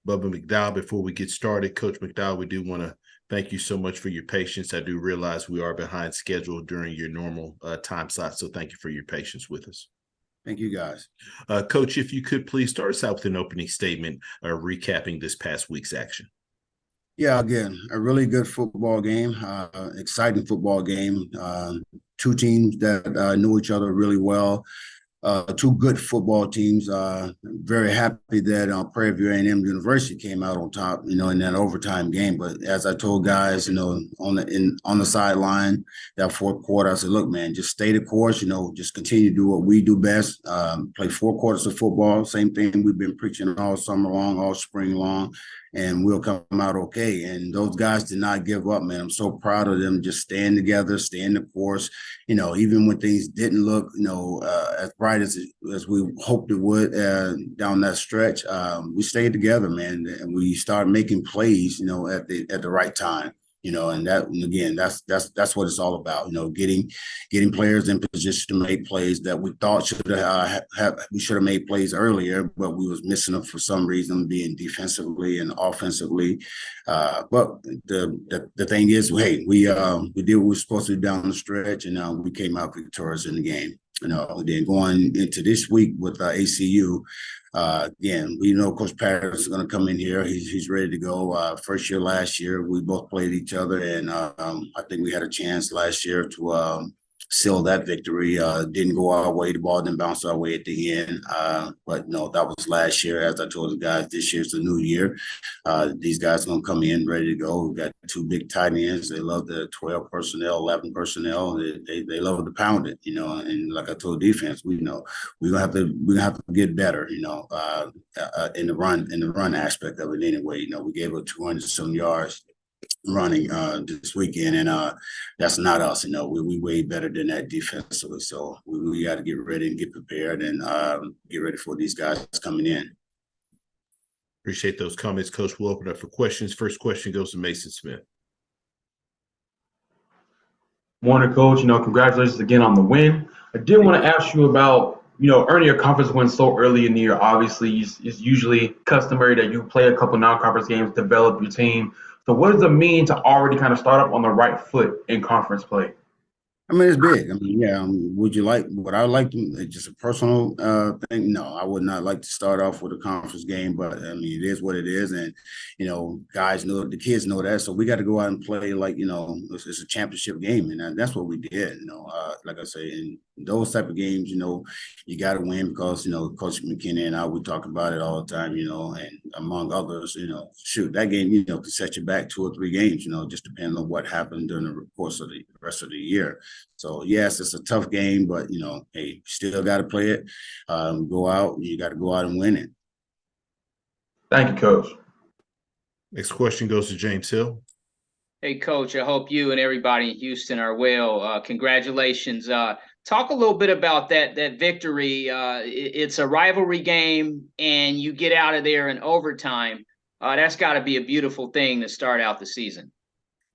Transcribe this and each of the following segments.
Bubba McDowell. Before we get started, Coach McDowell, we do want to thank you so much for your patience. I do realize we are behind schedule during your normal time slot, so thank you for your patience with us. Thank you, guys. Coach, if you could please start us out with an opening statement recapping this past week's action. Yeah, again, a really good football game, exciting football game. Two teams that knew each other really well. Two good football teams. Very happy that Prairie View A&M University came out on top, in that overtime game. But as I told guys, on the sideline, that fourth quarter, I said, look, man, just stay the course. Just continue to do what we do best. Play 4 quarters of football. Same thing we've been preaching all summer long, all spring long. And we'll come out okay. And those guys did not give up, man. I'm so proud of them just staying together, staying the course. Even when things didn't look, as bright as we hoped it would down that stretch, we stayed together, man. And we started making plays, at the right time. And that's what it's all about. Getting players in position to make plays that we thought we should have made plays earlier, but we was missing them for some reason, being defensively and offensively. But the thing is, hey, we did what we were supposed to do down the stretch, and we came out victorious in the game. Then going into this week with ACU, again, we know Coach Patterson is going to come in here. He's ready to go. First year, last year, we both played each other, and I think we had a chance last year to seal that victory. Didn't go our way. The ball didn't bounce our way at the end. But no, that was last year. As I told the guys, this year's the new year. These guys are going to come in ready to go. We've got 2 big tight ends. They love the 12 personnel, 11 personnel. They love to pound it, and like I told defense, we're gonna have to get better, in the run aspect of it anyway. We gave up 200 some yards running this weekend, and that's not us. We way better than that defensively. So we got to get ready and get prepared and get ready for these guys coming in. Appreciate those comments, Coach. We'll open up for questions. First question goes to Mason Smith. Morning, Coach. Congratulations again on the win. I did want to ask you about, earning a conference win so early in the year. Obviously, it's usually customary that you play a couple non-conference games, develop your team. So what does it mean to already kind of start up on the right foot in conference play? It's big. Would I like to, just a personal thing? No, I would not like to start off with a conference game, but it is what it is. And, guys know, the kids know that. So we got to go out and play like, it's a championship game. And that's what we did, like I say, in those type of games, you got to win because, Coach McKinney and I, we talk about it all the time, and among others, that game, could set you back 2 or 3 games, just depending on what happened during the course of the rest of the year. So, yes, it's a tough game, but, hey, still got to play it. Go out. You got to go out and win it. Thank you, Coach. Next question goes to James Hill. Hey, Coach, I hope you and everybody in Houston are well. Congratulations. Talk a little bit about that victory. It's a rivalry game, and you get out of there in overtime. That's got to be a beautiful thing to start out the season.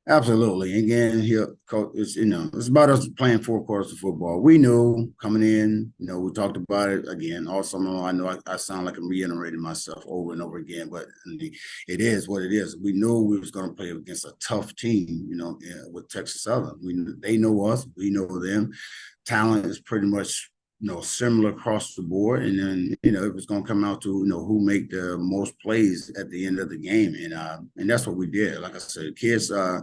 Absolutely. Again, here, Coach, it's about us playing 4 quarters of football. We knew coming in, we talked about it again all summer long. I know I sound like I'm reiterating myself over and over again, but it is what it is. We knew we was going to play against a tough team, with Texas Southern. They know us. We know them. Talent is pretty much similar across the board, and then it was going to come out to who make the most plays at the end of the game, and that's what we did. Like I said, kids saw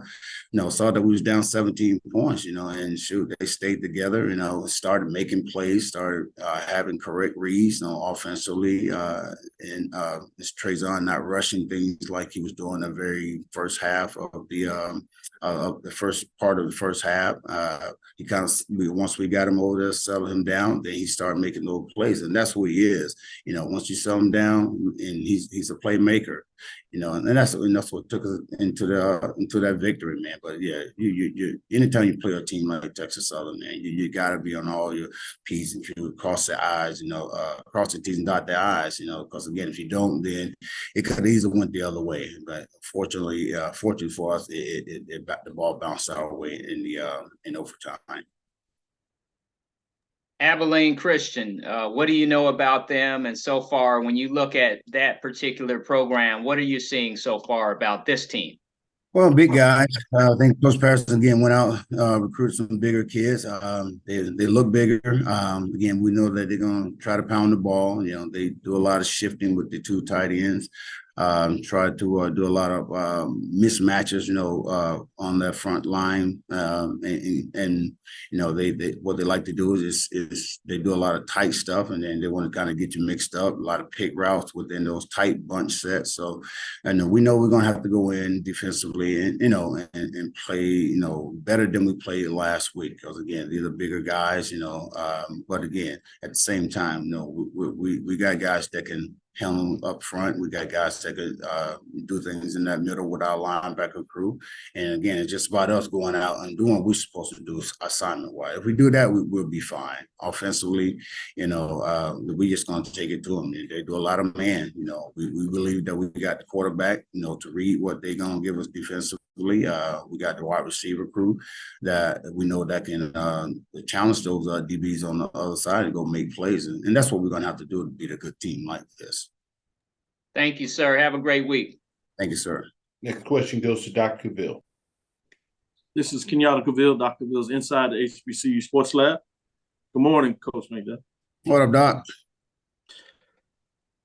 that we was down 17 points, and shoot, they stayed together, started making plays, started having correct reads, offensively, and this Trezon not rushing things like he was doing the very first half of the first part of the first half. He once we got him over there, settled him down, then he started making those plays, and that's who he is. Once you settle him down, and he's a playmaker. And that's what took us into that victory, man. But yeah, you anytime you play a team like Texas Southern, man, you got to be on all your P's and Q's, cross the I's, cross the T's and dot the I's, because again, if you don't, then it could easily went the other way. But fortunately for us, the ball bounced our way in overtime. Abilene Christian, what do you know about them? And so far, when you look at that particular program, what are you seeing so far about this team? Well, big guys. I think Coach Patterson again went out recruited some bigger kids. They look bigger. Again, we know that they're going to try to pound the ball. You know, they do a lot of shifting with the two tight ends. Try to do a lot of mismatches. You know, on their front line, and you know they what they like to do is they do a lot of tight stuff, and then they want to kind of get you mixed up. A lot of pick routes within those tight bunch sets. So, and we know we're going to have to go in defensively and and play better than we played last week, because again these are bigger guys. But again at the same time, we got guys that can handle up front. We got guys that could do things in that middle with our linebacker crew. And again, it's just about us going out and doing what we're supposed to do assignment-wise. If we do that, we'll be fine. Offensively, we just going to take it to them. They do a lot of man. We believe that we got the quarterback, to read what they're going to give us defensively. We got the wide receiver crew that we know that can challenge those DBs on the other side and go make plays. And that's what we're going to have to do to beat a good team like this. Thank you, sir. Have a great week. Thank you, sir. Next question goes to Dr. Cavill. This is Kenyatta Cavill, Dr. Cavill's Inside the HBCU Sports Lab. Good morning, Coach McDowell. What up, Doc?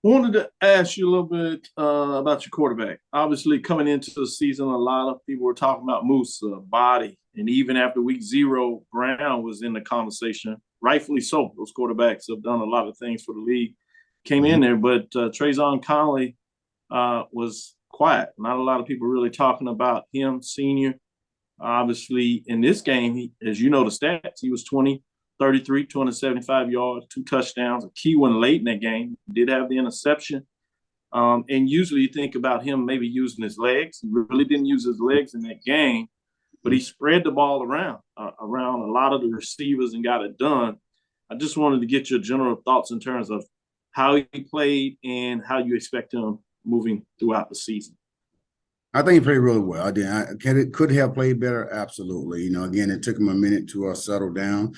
I wanted to ask you a little bit about your quarterback. Obviously, coming into the season, a lot of people were talking about Moose, body, and even after week 0, Brown was in the conversation. Rightfully so. Those quarterbacks have done a lot of things for the league. Came in there, but Trayvon Connolly was quiet. Not a lot of people really talking about him, senior. Obviously, in this game, as you know the stats, he was 20, 33, 275 yards, 2 touchdowns, a key one late in that game. He did have the interception. And usually you think about him maybe using his legs. He really didn't use his legs in that game, but he spread the ball around a lot of the receivers and got it done. I just wanted to get your general thoughts in terms of how he played and how you expect him moving throughout the season. I think he played really well. Could have played better? Absolutely. Again, it took him a minute to settle down,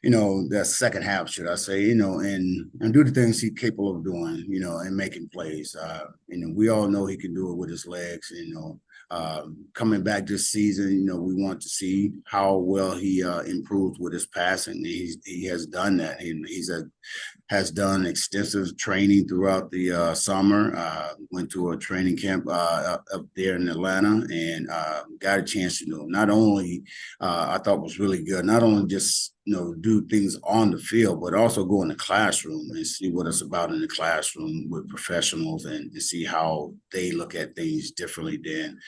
that second half, should I say, and do the things he's capable of doing, and making plays. We all know he can do it with his legs, coming back this season, we want to see how well he improves with his passing. He has done that. Has done extensive training throughout the summer. Went to a training camp up there in Atlanta and got a chance to not only I thought was really good, not only just do things on the field, but also go in the classroom and see what it's about in the classroom with professionals and see how they look at things differently than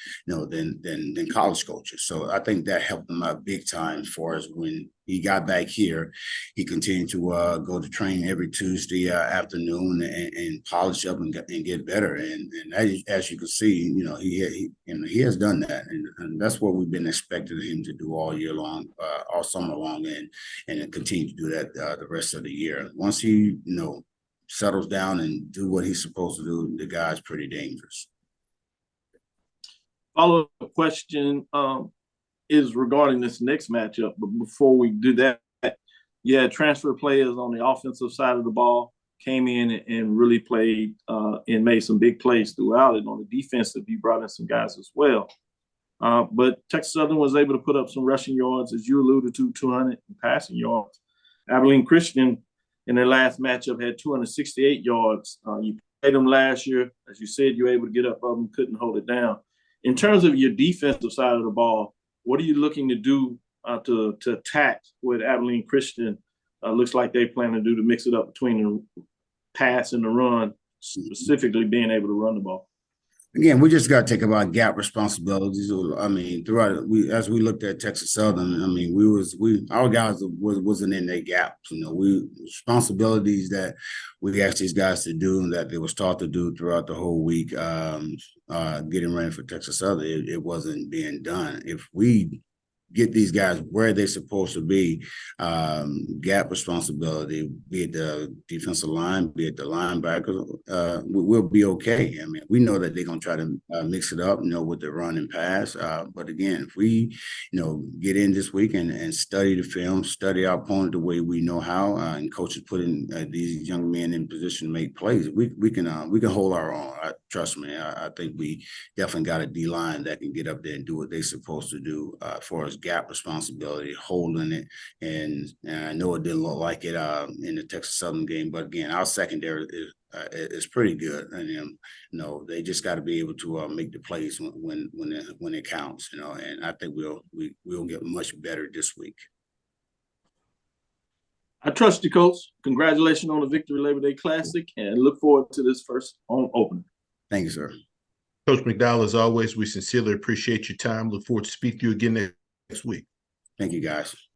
college coaches. So I think that helped him out big time as far as when he got back here. He continued to go to training every Tuesday afternoon and polish up and get better. And as you can see, he has done that, and that's what we've been expecting him to do all year long, all summer long, and continue to do that the rest of the year. Once he settles down and do what he's supposed to do, the guy's pretty dangerous. Follow-up question is regarding this next matchup. But before we do that, transfer players on the offensive side of the ball came in and really played and made some big plays throughout it. On the defensive, you brought in some guys as well. But Texas Southern was able to put up some rushing yards, as you alluded to, 200 in passing yards. Abilene Christian in their last matchup had 268 yards. You played them last year. As you said, you were able to get up of them, couldn't hold it down. In terms of your defensive side of the ball, what are you looking to do to attack with Abilene Christian? Looks like they plan to do to mix it up between the pass and the run, specifically being able to run the ball. Again, we just got to take about gap responsibilities. Throughout as we looked at Texas Southern, our guys wasn't in their gaps. Responsibilities that we asked these guys to do and that they was taught to do throughout the whole week, getting ready for Texas Southern, it wasn't being done. If we get these guys where they're supposed to be, gap responsibility, be it the defensive line, be it the linebackers, we'll be okay. I mean, we know that they're going to try to mix it up, with the run and pass. But again, if we, get in this week and study the film, study our opponent the way we know how, and coaches putting these young men in position to make plays, we can hold our own. Trust me, I think we definitely got a D-line that can get up there and do what they're supposed to do as far as gap responsibility, holding it. And I know it didn't look like it in the Texas Southern game, but again, our secondary is pretty good. And they just got to be able to make the plays when it counts. And I think we'll get much better this week. I trust you, Coach. Congratulations on the victory Labor Day Classic, and look forward to this first home opener. Thank you, sir. Coach McDowell, as always, we sincerely appreciate your time. Look forward to speaking to you again next week. Thank you, guys.